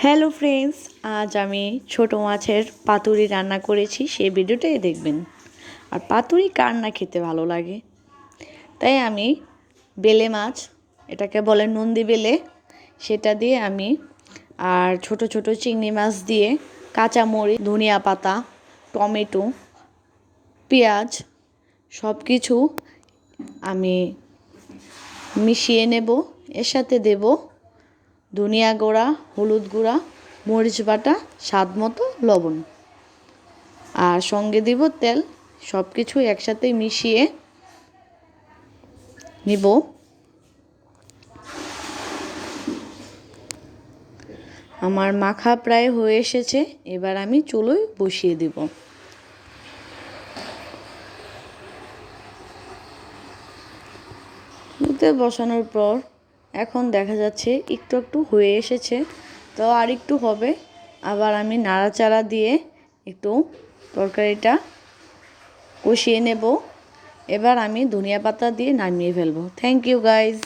Hello friends, আজ আমি ছোট মাছের পাতুরি রান্না করেছি, সেই ভিডিওটাই দেখবেন। আর পাতুরি কার না খেতে ভালো লাগে। তাই আমি বেলে মাছ, এটাকে বলে নন্দী বেলে, সেটা দিয়ে আমি আর ছোট ছোট চিংড়ি মাছ দিয়ে কাঁচামরিচ, ধনিয়া পাতা, টমেটো, পেঁয়াজ সব কিছু আমি মিশিয়ে নেব। এর সাথে দেব ধনিয়া গুঁড়া, হলুদ গুঁড়া, মরিচ বাটা, স্বাদ মতো লবণ, আর সঙ্গে দিব তেল। সব কিছু একসাথে মিশিয়ে নিব। আমার মাখা প্রায় হয়ে এসেছে, এবার আমি চুলোয় বসিয়ে দিব। চুলোতে বসানোর পর এখন দেখা যাচ্ছে একটু একটু হয়ে এসেছে, তো আর একটু হবে। আবার আমি নাড়াচাড়া দিয়ে একটু তরকারিটা কষিয়ে নেব। এবার আমি ধনিয়া পাতা দিয়ে নামিয়ে ফেলবো। Thank you guys.